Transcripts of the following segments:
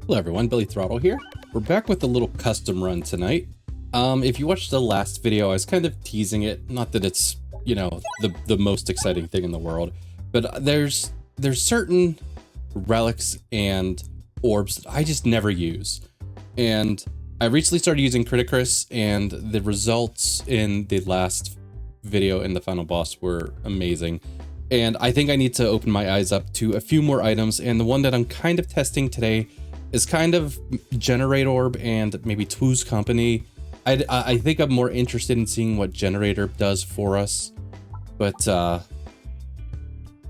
Hello everyone, Billy Throttle here. We're back with a little custom run tonight. If you watched the last video, I was kind of teasing it. Not that it's, you know, the most exciting thing in the world, but there's certain relics and orbs that I just never use. And I recently started using Criticus, and the results in the last video and the final boss were amazing. And I think I need to open my eyes up to a few more items, and the one that I'm kind of testing today is kind of Generate Orb and maybe Two's Company. I think I'm more interested in seeing what Generator does for us. But let's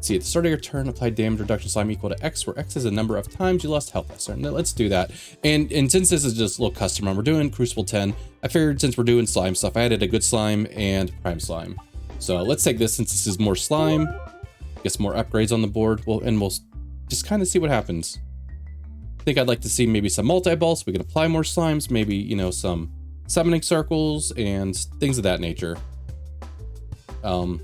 see, at the start of your turn, apply damage reduction slime equal to X, where X is the number of times you lost health. So let's do that. And since this is just a little custom run, we're doing Cruciball 10. I figured since we're doing slime stuff, I added a good slime and prime slime. So let's take this since this is more slime, get some more upgrades on the board, and we'll just kind of see what happens. I think I'd like to see maybe some multi-balls so we can apply more slimes, maybe, you know, some summoning circles and things of that nature. So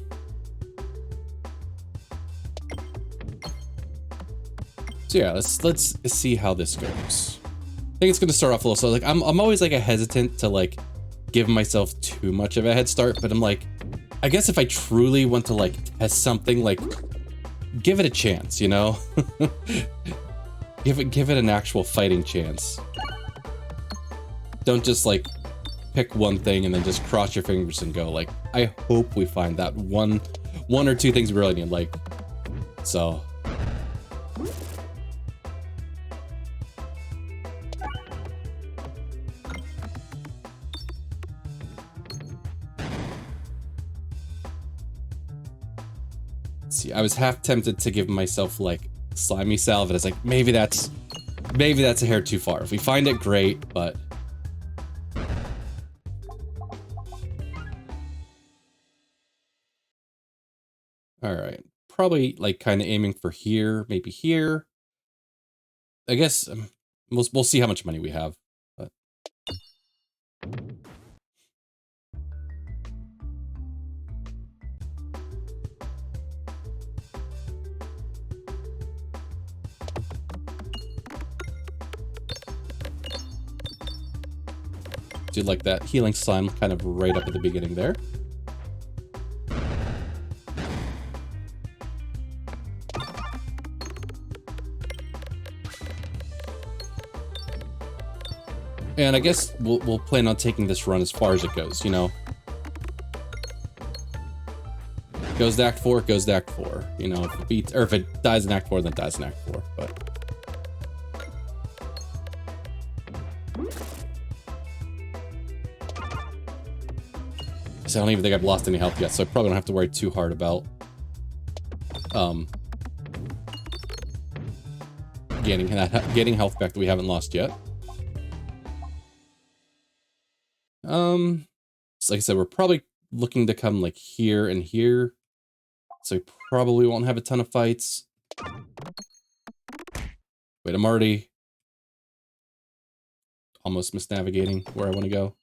yeah, let's see how this goes. I think it's gonna start off a little slow. Like I'm always like hesitant to like give myself too much of a head start, but I'm like, I guess if I truly want to like test something, like give it a chance, you know? give it an actual fighting chance. Don't just like pick one thing and then just cross your fingers and go. Like, I hope we find that one or two things we really need, like, so. See, I was half tempted to give myself like slimy salve, and it's like maybe that's a hair too far. If we find it, great, but all right, probably like kind of aiming for here, maybe here. I guess we'll see how much money we have, but. Do like that healing slime kind of right up at the beginning there. And I guess we'll plan on taking this run as far as it goes, you know. Goes to Act 4, it goes to Act 4. You know, if it beats, or if it dies in Act 4, then it dies in Act 4, but. I don't even think I've lost any health yet, so I probably don't have to worry too hard about getting health back that we haven't lost yet. So like I said, we're probably looking to come like here and here, so we probably won't have a ton of fights. Wait, I'm already almost misnavigating where I want to go.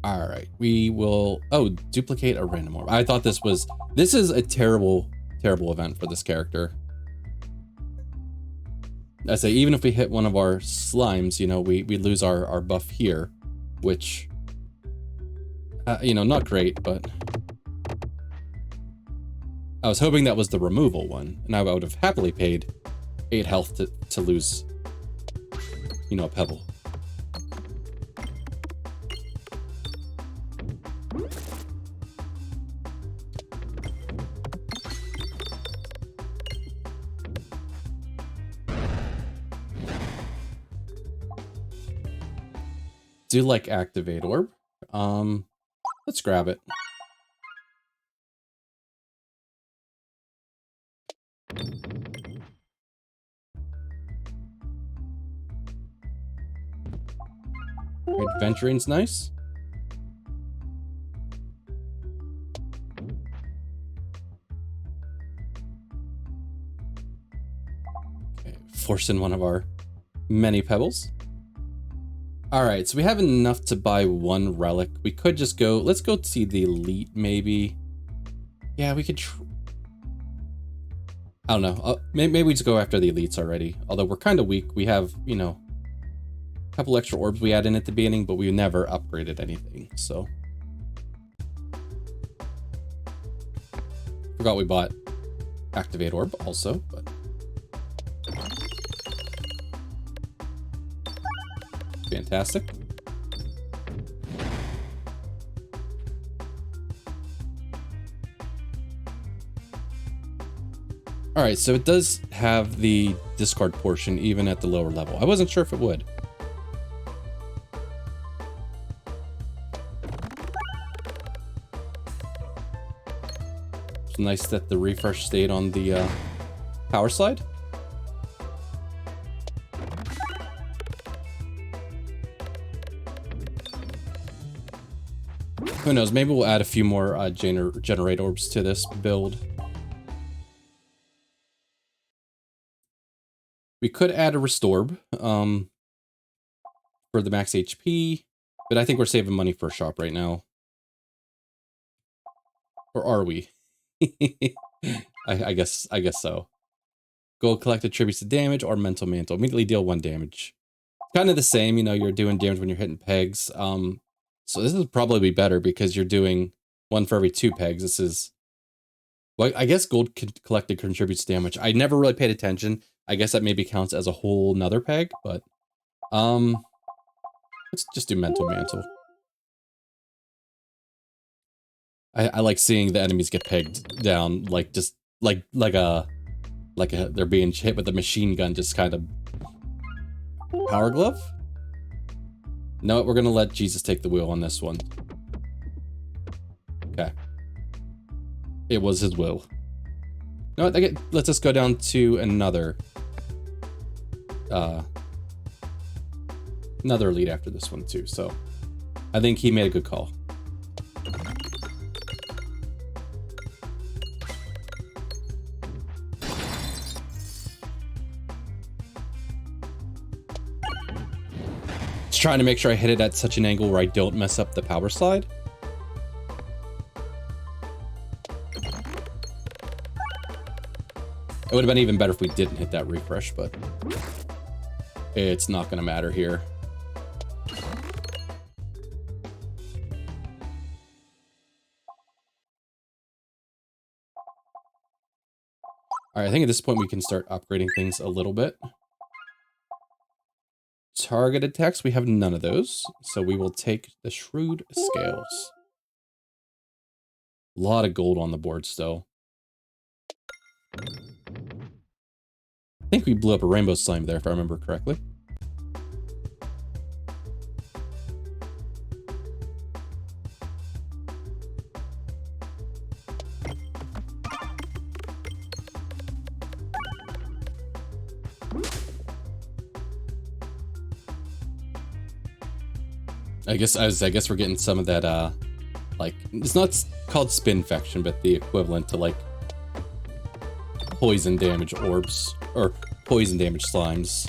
All right, we will, duplicate a random orb. I thought this is a terrible event for this character. I say, even if we hit one of our slimes, you know, we lose our buff here, which, you know, not great, but I was hoping that was the removal one, and I would have happily paid 8 health to lose, you know, a Pebble. Do like activate orb. Let's grab it. Adventuring's nice. Okay, force in one of our many pebbles. All right, so we have enough to buy one relic. We could just go, let's go see the elite maybe. Yeah, we could I don't know. Maybe we just go after the elites already. Although we're kind of weak. We have, you know, a couple extra orbs we add in at the beginning, but we never upgraded anything, so. Forgot we bought Activate Orb also, but. Fantastic. All right, so it does have the discard portion even at the lower level. I wasn't sure if it would. It's nice that the refresh stayed on the power slide. Who knows, maybe we'll add a few more generate orbs to this build. We could add a Restorb for the max HP, but I think we're saving money for a shop right now. Or are we? I guess so. Gold collected attributes to damage or mental mantle. Immediately deal 1 damage. Kind of the same, you know, you're doing damage when you're hitting pegs. So this is probably better because you're doing 1 for every 2 pegs. This is, well, I guess gold collected contributes damage. I never really paid attention. I guess that maybe counts as a whole nother peg, but let's just do mental mantle. I like seeing the enemies get pegged down, like just like they're being hit with a machine gun, just kind of. Power glove? No, we're gonna let Jesus take the wheel on this one. Okay. It was his will. No, let's just go down to another elite after this one too. So I think he made a good call. Just trying to make sure I hit it at such an angle where I don't mess up the power slide. It would have been even better if we didn't hit that refresh, but it's not going to matter here. All right, I think at this point we can start upgrading things a little bit. Target attacks, we have none of those, so we will take the Shrewd Scales. A lot of gold on the board still. I think we blew up a rainbow slime there, if I remember correctly. I guess we're getting some of that, like, it's not called spinfection, but the equivalent to, like, poison damage orbs, or poison damage slimes.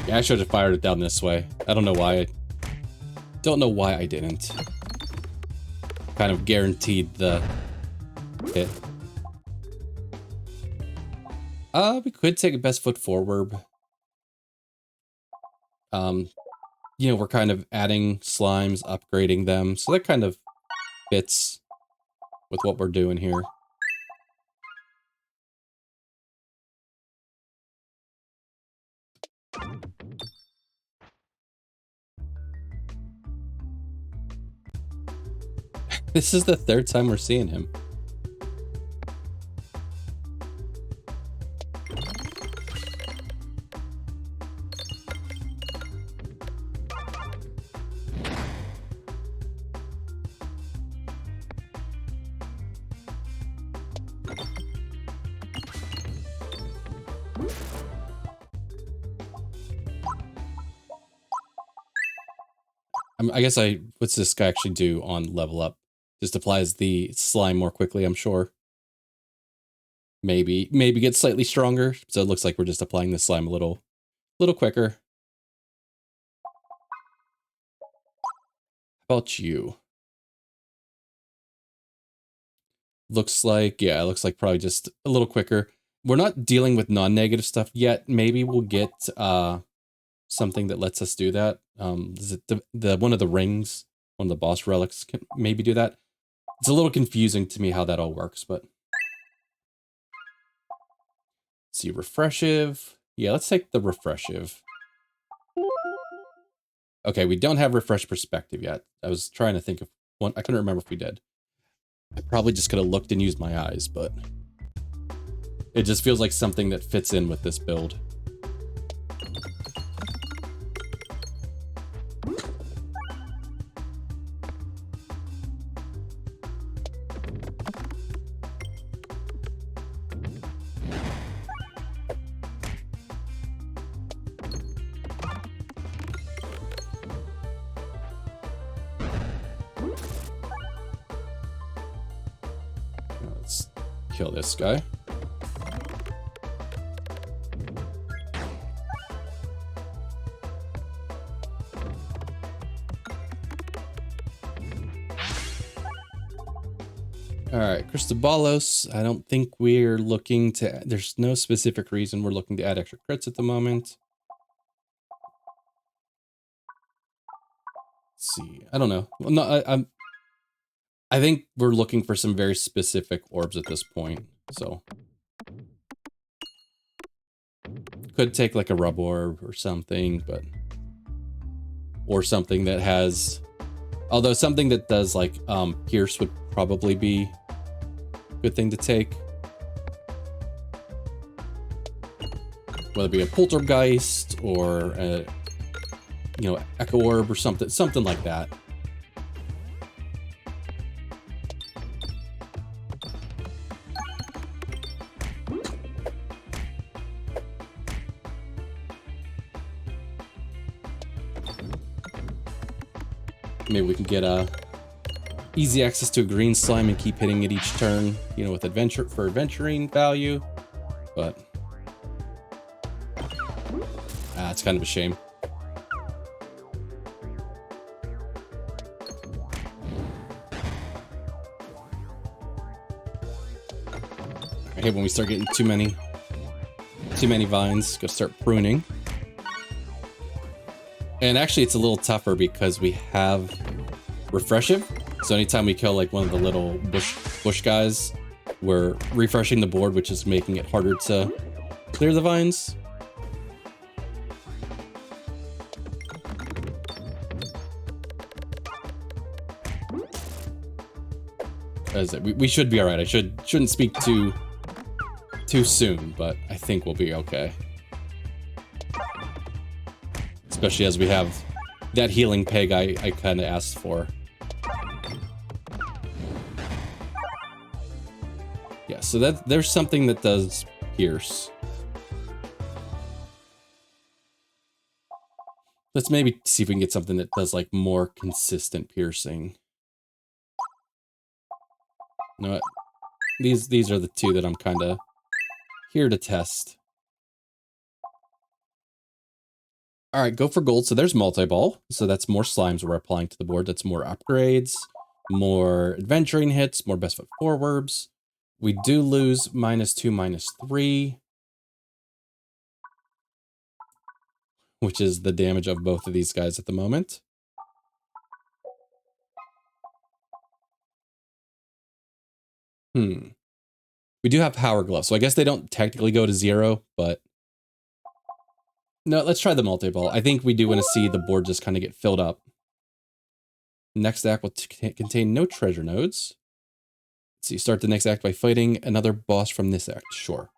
Yeah, I should have fired it down this way. I don't know why. Don't know why I didn't. Kind of guaranteed the hit. We could take a best foot forward. You know, we're kind of adding slimes, upgrading them, so that kind of fits with what we're doing here. This is the 3rd time we're seeing him. I guess what's this guy actually do on level up? Just applies the slime more quickly, I'm sure. Maybe get slightly stronger. So it looks like we're just applying the slime a little quicker. How about you? Looks like, yeah, it looks like probably just a little quicker. We're not dealing with non-negative stuff yet. Maybe we'll get something that lets us do that. Is it the one of the rings, one of the boss relics can maybe do that? It's a little confusing to me how that all works, but let's see, refreshive. Yeah, let's take the refreshive. Okay, we don't have refresh perspective yet. I was trying to think of one. I couldn't remember if we did. I probably just could have looked and used my eyes, but it just feels like something that fits in with this build. Let's kill this guy. Alright, Cruciballos. I don't think we're looking to... There's no specific reason we're looking to add extra crits at the moment. Let's see. I don't know. Well, no, I think we're looking for some very specific orbs at this point, so... Could take like a rub orb or something, but... Or something that has... Although something that does like pierce would probably be a good thing to take. Whether it be a poltergeist or a, you know, echo orb or something like that. Maybe we can get easy access to a green slime and keep hitting it each turn, you know, with adventuring value. But it's kind of a shame. I hate when we start getting too many vines. Go start pruning. And actually, it's a little tougher because we have refreshive. So anytime we kill like one of the little bush guys, we're refreshing the board, which is making it harder to clear the vines. As we should be all right. I shouldn't speak too soon, but I think we'll be okay. Especially as we have that healing peg I kind of asked for. Yeah, so there's something that does pierce. Let's maybe see if we can get something that does like more consistent piercing. You know what? These are the two that I'm kind of here to test. All right, go for gold. So there's multi-ball. So that's more slimes we're applying to the board. That's more upgrades, more adventuring hits, more best foot forwards. We do lose -2, -3, which is the damage of both of these guys at the moment. We do have power gloves, so I guess they don't technically go to 0, but no, let's try the multi-ball. I think we do want to see the board just kind of get filled up. Next act will contain no treasure nodes. Let's see, start the next act by fighting another boss from this act. Sure.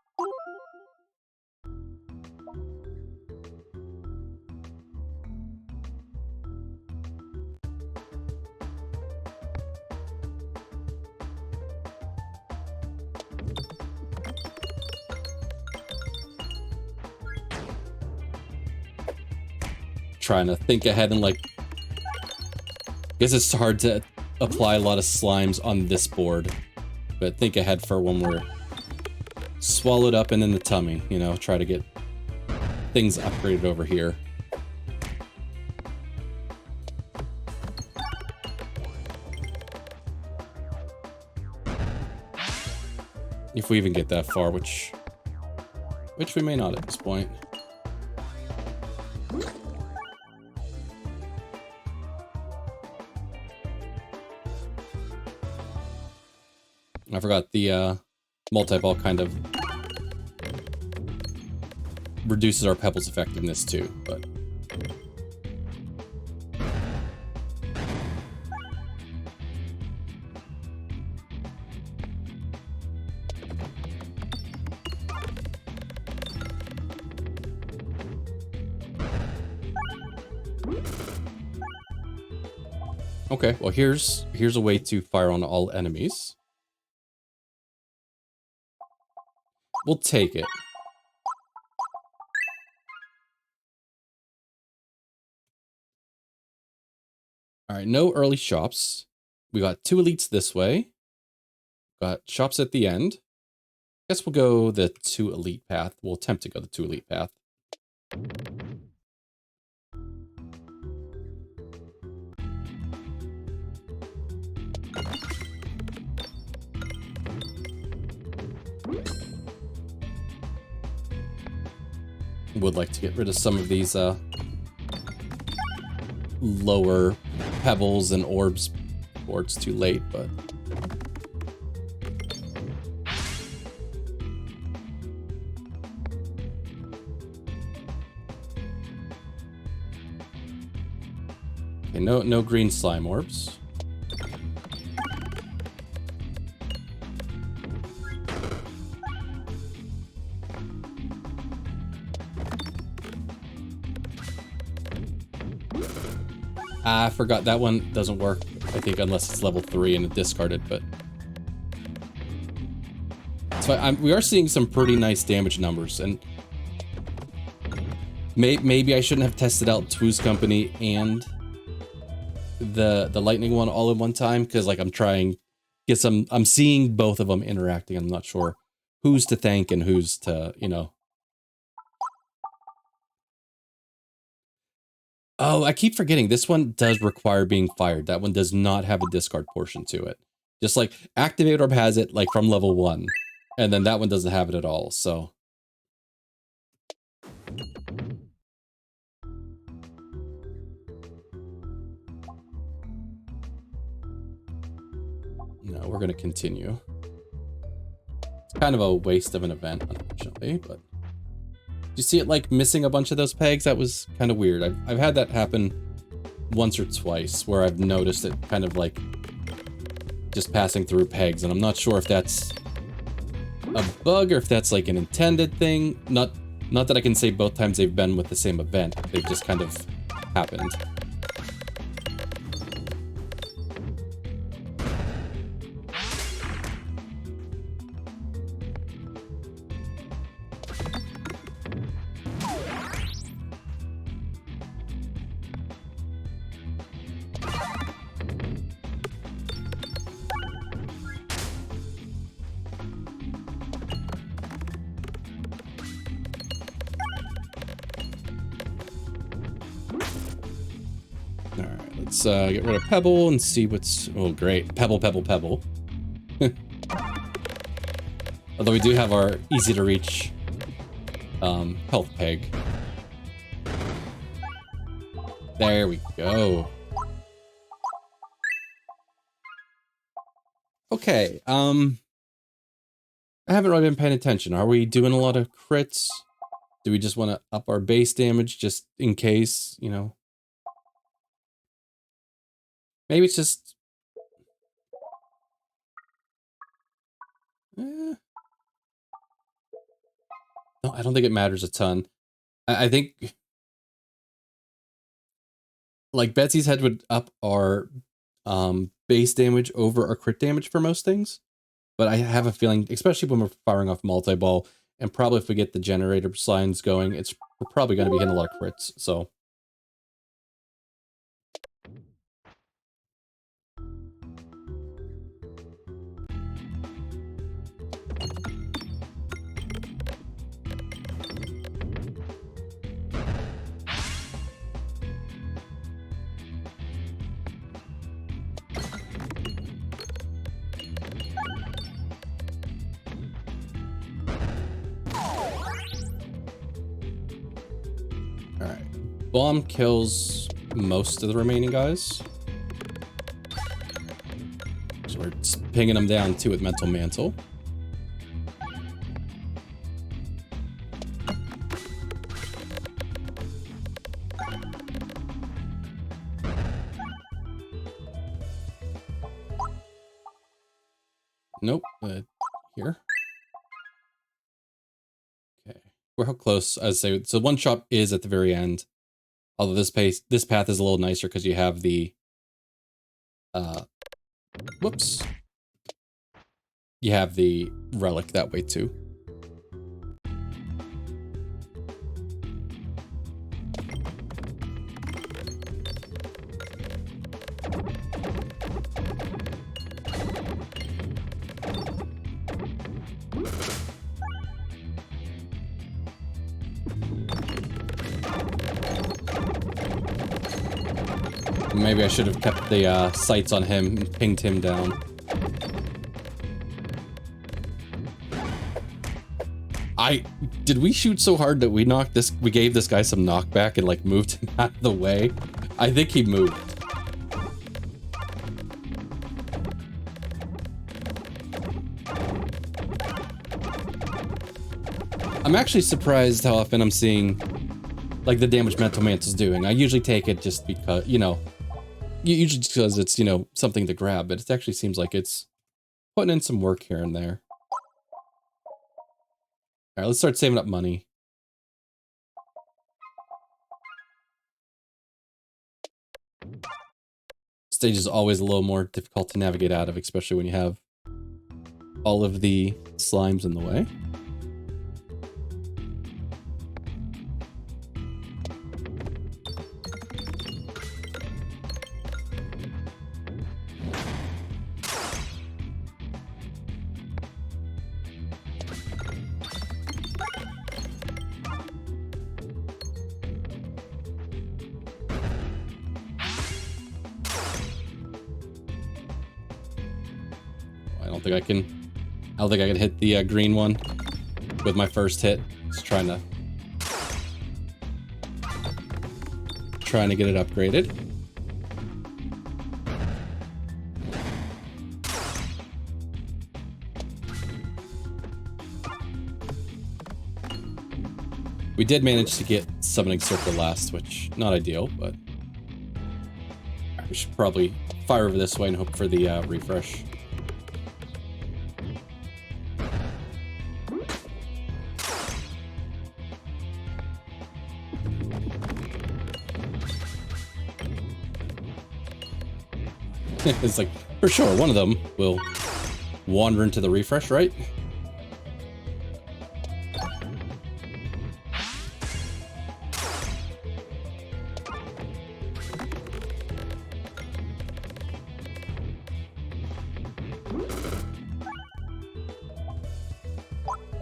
Trying to think ahead and like, I guess it's hard to apply a lot of slimes on this board, but think ahead for when we're swallowed up and in the tummy, you know, try to get things upgraded over here. If we even get that far, which we may not at this point. I forgot the multi-ball kind of reduces our Pebbles effectiveness too, but okay, well here's a way to fire on all enemies. We'll take it. All right, no early shops. We got 2 elites this way. Got shops at the end. Guess we'll go the 2 elite path. We'll attempt to go the 2 elite path. Would like to get rid of some of these lower pebbles and orbs before it's too late, but okay, no green slime orbs. I forgot that one doesn't work, I think, unless it's level 3 and discarded, but so we are seeing some pretty nice damage numbers, and maybe I shouldn't have tested out Twoo's Company and the lightning one all in one time, because like I'm seeing both of them interacting. I'm not sure who's to thank and who's to, you know. Oh, I keep forgetting. This one does require being fired. That one does not have a discard portion to it. Just like Activate Orb has it like from level 1. And then that one doesn't have it at all, so. No, we're gonna continue. It's kind of a waste of an event, unfortunately, but. Do you see it like missing a bunch of those pegs? That was kind of weird. I've had that happen once or twice where I've noticed it kind of like just passing through pegs, and I'm not sure if that's a bug or if that's like an intended thing. Not that I can say both times they've been with the same event. They've just kind of happened. Let's get rid of Pebble and see what's... Oh, great. Pebble, Pebble, Pebble. Although we do have our easy-to-reach health peg. There we go. Okay, I haven't really been paying attention. Are we doing a lot of crits? Do we just want to up our base damage just in case, you know? Maybe it's just... No, I don't think it matters a ton. I think... Like, Betsy's head would up our base damage over our crit damage for most things. But I have a feeling, especially when we're firing off multi-ball, and probably if we get the generator slimes going, we're probably going to be hitting a lot of crits, so... Bomb kills most of the remaining guys. So we're pinging them down too with Mental Mantle. Nope, here. Okay, we're how close? I'd say so. One shop is at the very end. Although this path is a little nicer because you have the, whoops. You have the relic that way too. Maybe I should have kept the sights on him and pinged him down. Did we shoot so hard that we gave this guy some knockback and like moved him out of the way? I think he moved. I'm actually surprised how often I'm seeing like the damage Mental Mantle's doing. I usually take it just because, you know, usually just because it's, you know, something to grab, but it actually seems like it's putting in some work here and there. All right, let's start saving up money. Stage is always a little more difficult to navigate out of, especially when you have all of the slimes in the way. I don't think I can hit the green one with my first hit. Just trying to get it upgraded. We did manage to get Summoning Circle last, which not ideal, but we should probably fire over this way and hope for the refresh. It's like, for sure, one of them will wander into the refresh, right?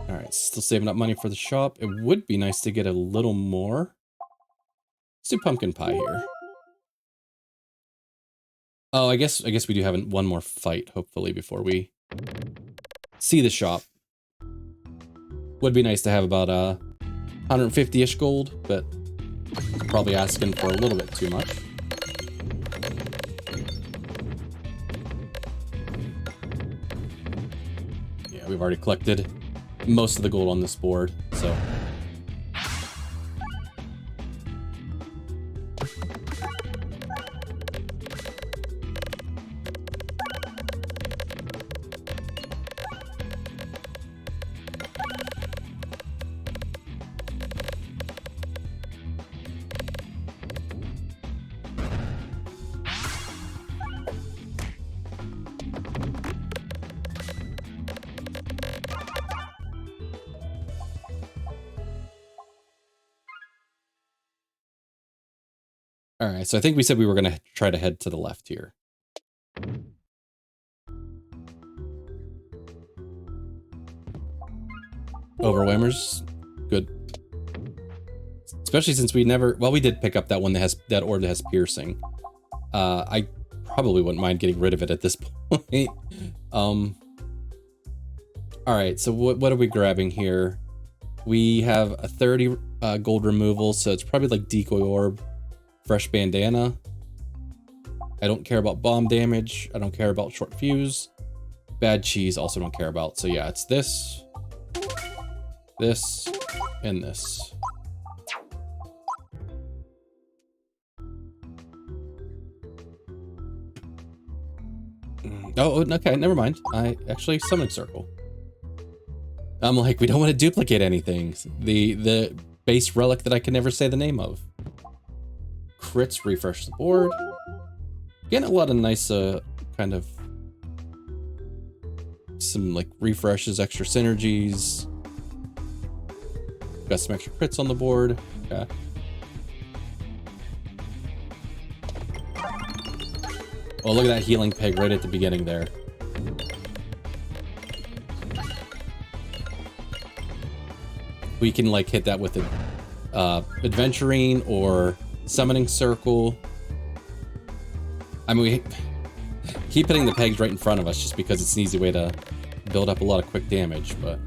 Alright, still saving up money for the shop. It would be nice to get a little more. Let's do pumpkin pie here. Oh, I guess we do have one more fight, hopefully, before we see the shop. Would be nice to have about 150-ish gold, but probably asking for a little bit too much. Yeah, we've already collected most of the gold on this board, so... Alright, so I think we said we were going to try to head to the left here. Overwhelmers, good. Especially since we never, well, we did pick up that one that has, that orb that has piercing. I probably wouldn't mind getting rid of it at this point. Alright, so what are we grabbing here? We have a 30 gold removal, so it's probably like Decoy Orb, Fresh Bandana. I don't care about bomb damage. I don't care about short fuse. Bad cheese also don't care about. So yeah, it's this, this, and this. Oh, okay, never mind. I actually Summoning Circle. I'm like, we don't want to duplicate anything. The base relic that I can never say the name of. Crits refresh the board. Getting a lot of nice kind of some like refreshes, extra synergies. Got some extra crits on the board. Okay. Oh, look at that healing peg right at the beginning there. We can like hit that with an adventuring or summoning circle. I mean, we keep hitting the pegs right in front of us just because it's an easy way to build up a lot of quick damage, but...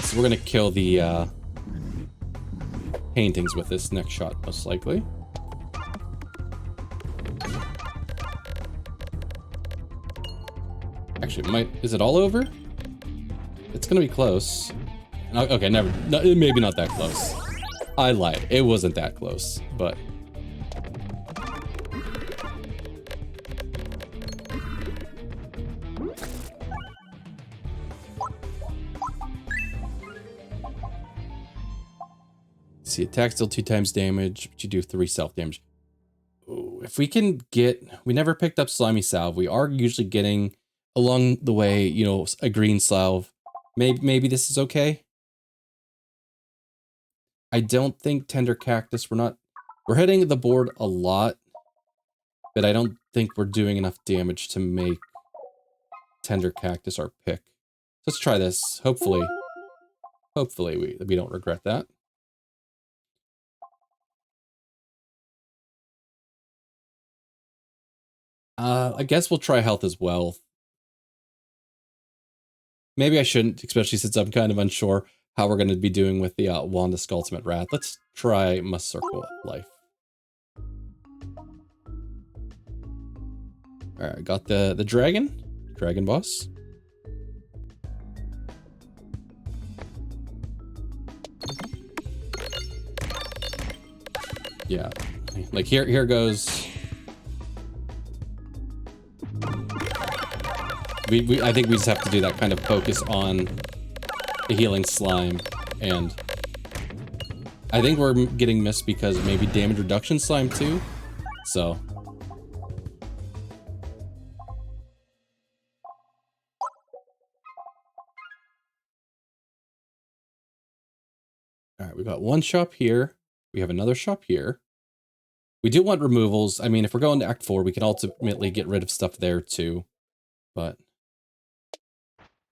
So we're gonna kill the paintings with this next shot, most likely. Actually, is it all over? It's gonna be close. Okay, maybe not that close. I lied. It wasn't that close, but... See, attack still 2 times damage, but you do 3 self damage. Ooh, if we can get... We never picked up Slimy Salve. We are usually getting, along the way, you know, a green salve. Maybe this is okay. I don't think Tender Cactus, we're hitting the board a lot, but I don't think we're doing enough damage to make Tender Cactus our pick. Let's try this. Hopefully we don't regret that. I guess we'll try health as well. Maybe I shouldn't, especially since I'm kind of unsure how we're going to be doing with the Wandisk Ultimate Wrath. Let's try Must Circle Life. Alright, got the Dragon Boss. Yeah, like here goes... I think we just have to do that kind of focus on the healing slime, and I think we're getting missed because maybe damage reduction slime too, so. All right, we got one shop here. We have another shop here. We do want removals. I mean, if we're going to Act 4, we can ultimately get rid of stuff there too, but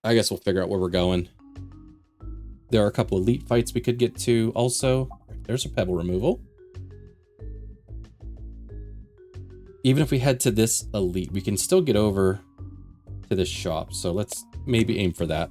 I guess we'll figure out where we're going. There are a couple elite fights we could get to also. There's a Pebble removal. Even if we head to this elite, we can still get over to this shop. So let's maybe aim for that.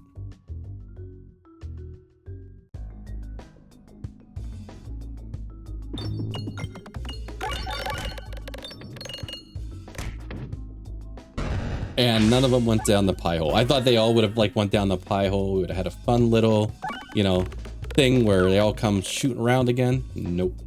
And none of them went down the pie hole. I thought they all would have like went down the pie hole. We would have had a fun little, you know, thing where they all come shooting around again. Nope.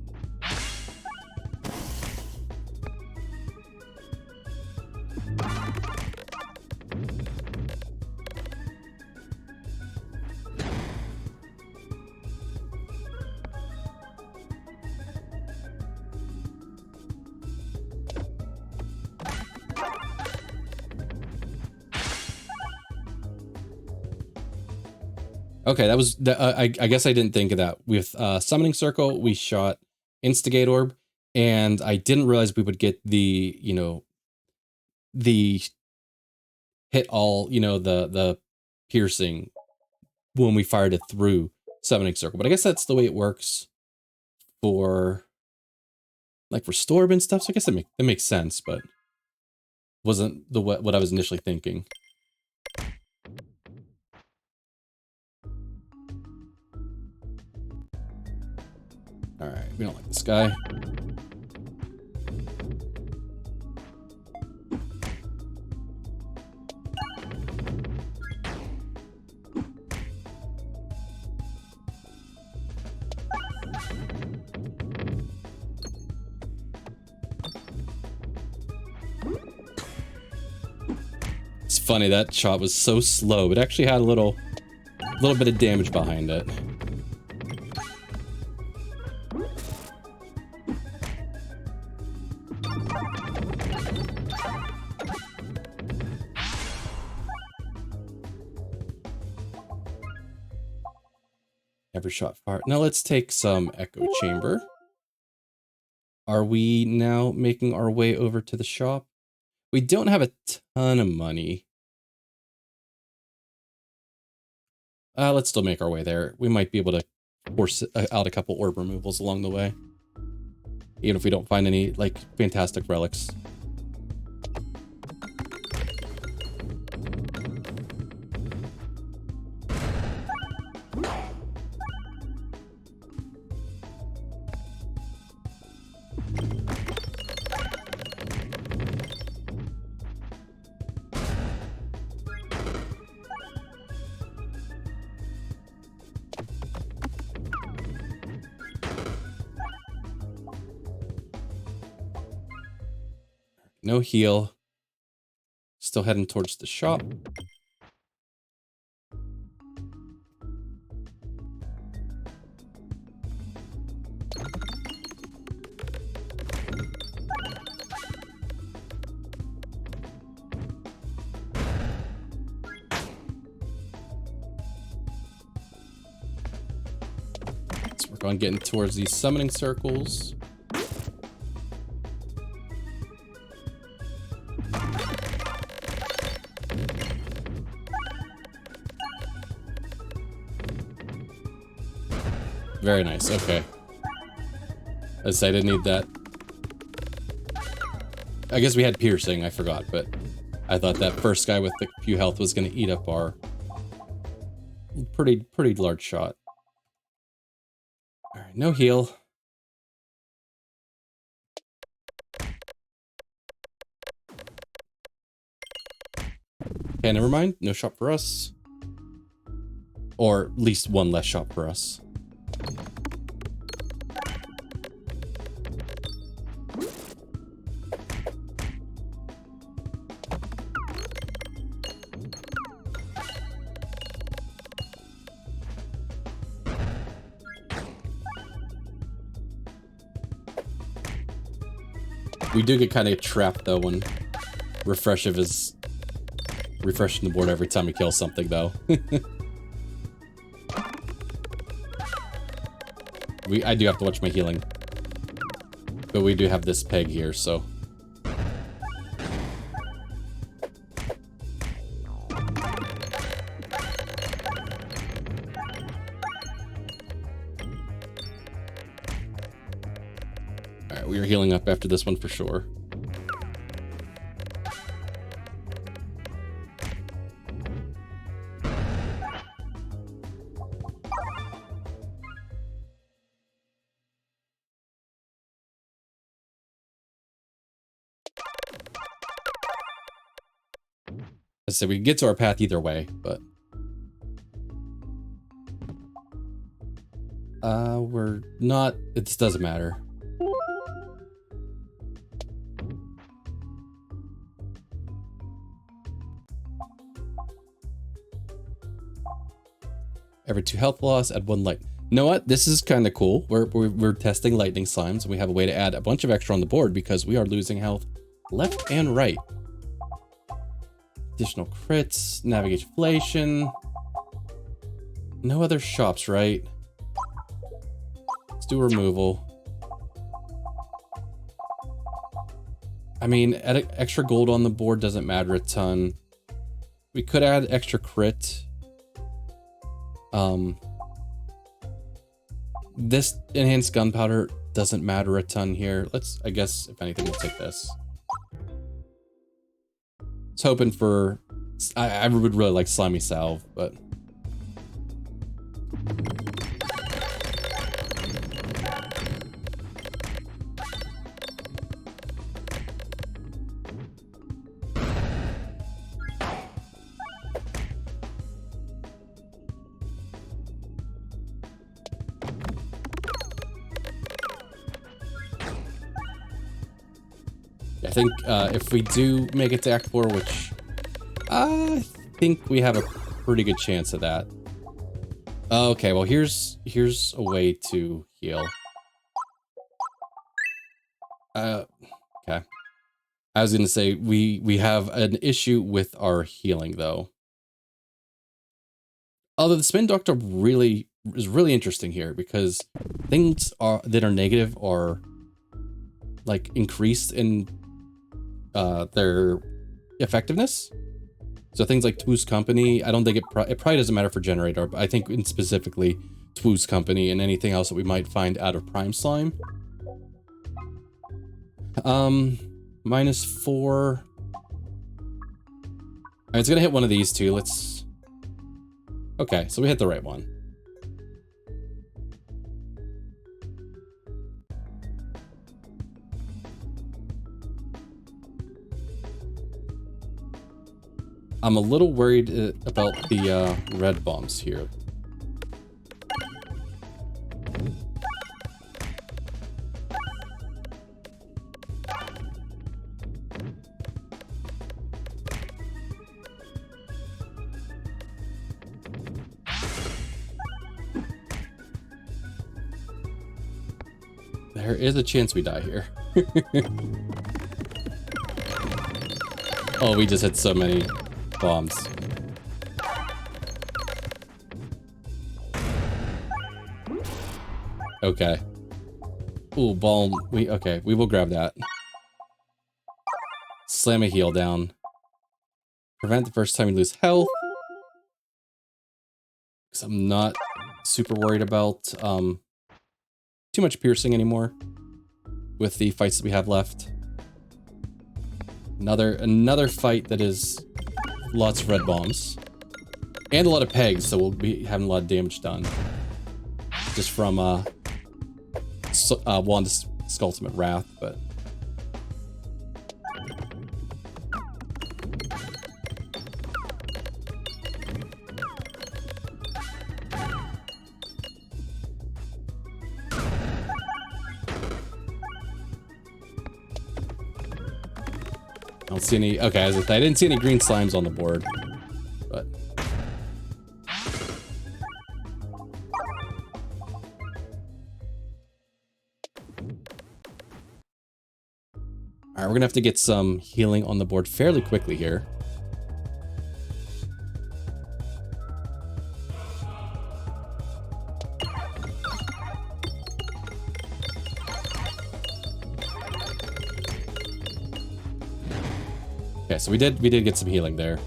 Okay, that was... I guess I didn't think of that. With Summoning Circle, we shot Instigate Orb. And I didn't realize we would get the, you know, the hit all, you know, the piercing when we fired it through Summoning Circle. But I guess that's the way it works for like for Storm and stuff. So I guess that makes sense, but wasn't the what I was initially thinking. All right, we don't like this guy. It's funny, that shot was so slow. It actually had a little bit of damage behind it. Every shot fired. Now let's take some Echo Chamber. Are we now making our way over to the shop? We don't have a ton of money. Let's still make our way there. We might be able to force out a couple orb removals along the way. Even if we don't find any, like, fantastic relics. No heal. Still heading towards the shop. Let's work on getting towards these summoning circles. Very nice, okay. I said I didn't need that. I guess we had piercing, I forgot, but I thought that first guy with the few health was gonna eat up our pretty large shot. Alright, no heal. Okay, never mind. No shop for us. Or at least one less shop for us. We do get kind of trapped though when refreshing the board every time we kill something though. I do have to watch my healing. But we do have this peg here, so. Alright, we are healing up after this one for sure. I said we can get to our path either way, but we're not. It just doesn't matter. Every 2 health loss, add 1 light. You know what? This is kind of cool. We're testing lightning slimes, and we have a way to add a bunch of extra on the board because we are losing health left and right. Additional crits, navigation. No other shops, right? Let's do removal. I mean, extra gold on the board doesn't matter a ton. We could add extra crit. This enhanced gunpowder doesn't matter a ton here. Let's, I guess, if anything, we'll take this. I was hoping for, I would really like Slimy Salve, but. I think if we do make it to Act 4, which I think we have a pretty good chance of that. Okay, well here's a way to heal. Okay. I was gonna say we have an issue with our healing though. Although the Spin Doctor is really interesting here because things that are negative are like increased in their effectiveness. So things like Twoo's Company, I don't think it probably doesn't matter for Generator, but I think in specifically Twoo's Company and anything else that we might find out of Prime Slime. -4. It's gonna hit one of these two. Let's. Okay, so we hit the right one. I'm a little worried about the red bombs here. There is a chance we die here. Oh, we just hit so many bombs. Okay. Ooh, balm. Okay, we will grab that. Slam a heal down. Prevent the first time we lose health. Because I'm not super worried about too much piercing anymore with the fights that we have left. Another fight that is lots of red bombs. And a lot of pegs, so we'll be having a lot of damage done. Just from Wanda's Ultimate Wrath, but... I don't see any... Okay, I didn't see any green slimes on the board, but... Alright, we're gonna have to get some healing on the board fairly quickly here. Okay, so we did get some healing there.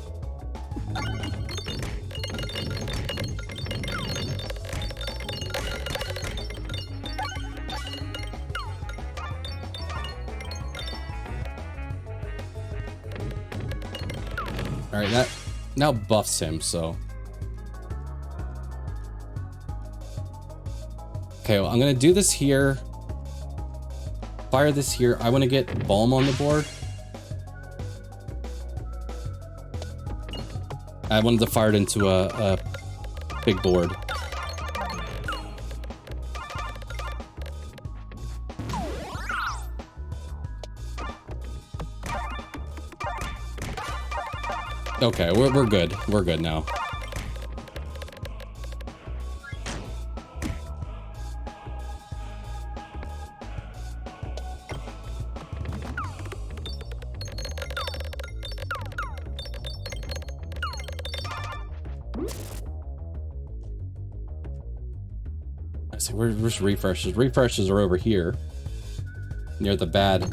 All right, that now buffs him, so. Okay, well, I'm gonna do this here. Fire this here. I want to get Balm on the board. I wanted to fire it into a big board. Okay, we're good. We're good now. Where's refreshes? Refreshes are over here, near the bad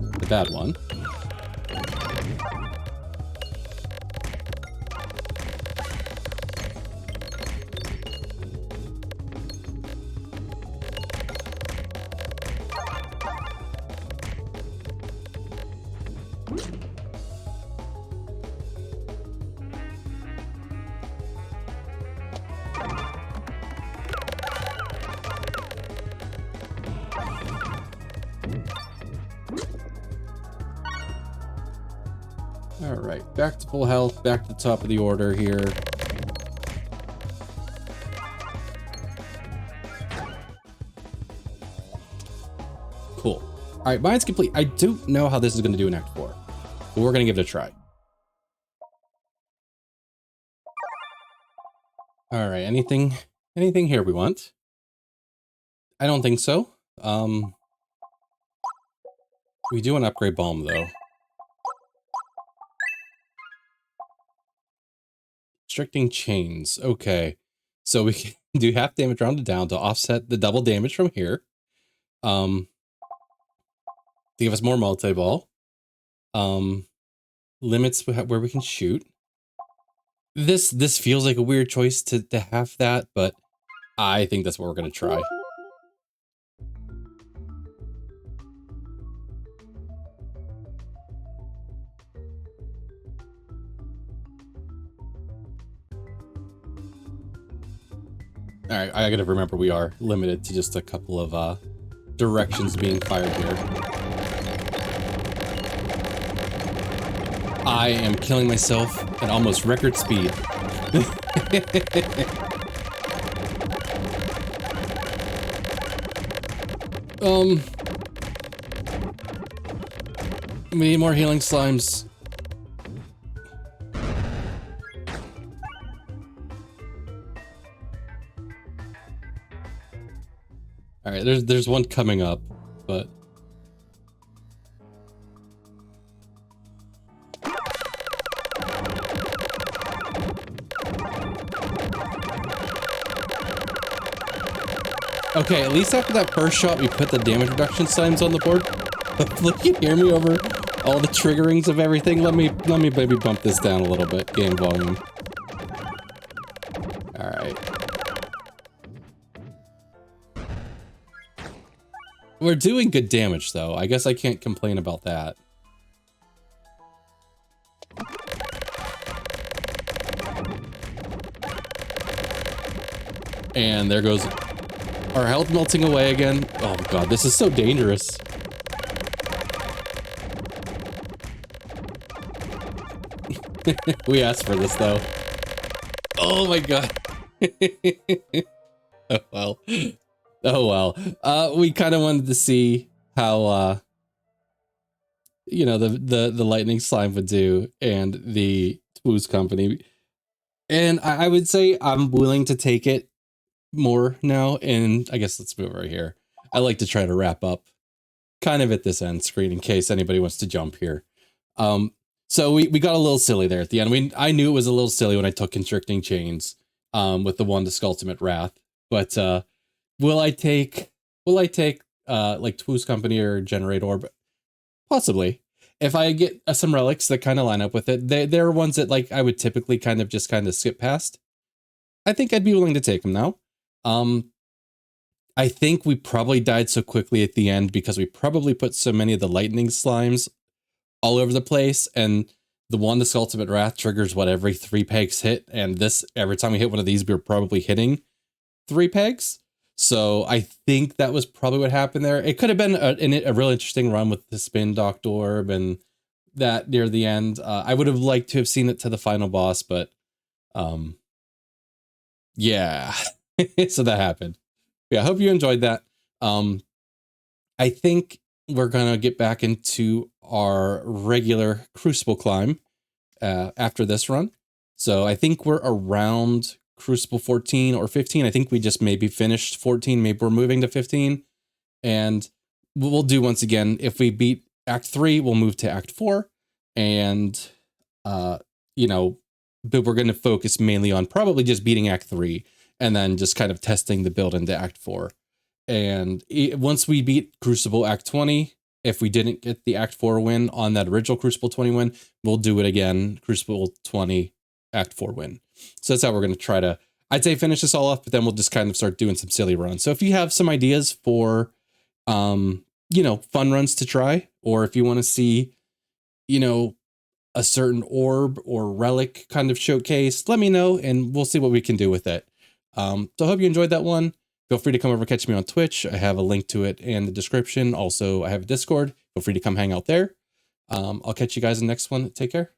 one. All right, back to full health, back to the top of the order here. Cool. All right, mine's complete. I don't know how this is going to do in Act 4, but we're going to give it a try. All right, anything here we want? I don't think so. We do want to upgrade Balm, though. Restricting chains. Okay. So we can do half damage rounded down to offset the double damage from here. To give us more multi-ball. Limits where we can shoot. This feels like a weird choice to have that, but I think that's what we're going to try. All right, I gotta remember we are limited to just a couple of directions being fired here. I am killing myself at almost record speed. We need more healing slimes. All right, there's one coming up, but okay, at least after that first shot, we put the damage reduction slimes on the board. Hopefully you can hear me over all the triggerings of everything. Let me maybe bump this down a little bit, game volume. All right. We're doing good damage, though. I guess I can't complain about that. And there goes our health melting away again. Oh god, this is so dangerous. We asked for this, though. Oh my god. Oh well. Oh well. We kind of wanted to see how you know, the lightning slime would do and the Twoo's company. And I would say I'm willing to take it more now, and I guess let's move right here. I like to try to wrap up kind of at this end screen in case anybody wants to jump here. So we got a little silly there at the end. I knew it was a little silly when I took Constricting Chains with the one to Ultimate Wrath, but will I take like Twoo's Company or Generate Orb? Possibly. If I get some relics that kind of line up with it, they're ones that like I would typically kind of skip past. I think I'd be willing to take them now. I think we probably died so quickly at the end because we probably put so many of the lightning slimes all over the place, and the one to Ultimate Wrath triggers what every 3 pegs hit, and this every time we hit one of these, we were probably hitting 3 pegs. So I think that was probably what happened there. It could have been a real interesting run with the Spin Docked Orb and that near the end. I would have liked to have seen it to the final boss, but yeah. So that happened. Yeah, I hope you enjoyed that. I think we're gonna get back into our regular Crucible climb after this run. So I think we're around Crucible 14 or 15. I think we just maybe finished 14. Maybe we're moving to 15. And we'll do once again, if we beat Act 3, we'll move to Act 4. And, you know, but we're going to focus mainly on probably just beating Act 3 and then just kind of testing the build into Act 4. And once we beat Crucible Act 20, if we didn't get the Act 4 win on that original Crucible 20 win, we'll do it again, Crucible 20 Act 4 win. So that's how we're going to try to, I'd say, finish this all off, but then we'll just kind of start doing some silly runs. So if you have some ideas for, you know, fun runs to try, or if you want to see, you know, a certain orb or relic kind of showcase, let me know and we'll see what we can do with it. So I hope you enjoyed that one. Feel free to come over and catch me on Twitch. I have a link to it in the description. Also, I have a Discord. Feel free to come hang out there. I'll catch you guys in the next one. Take care.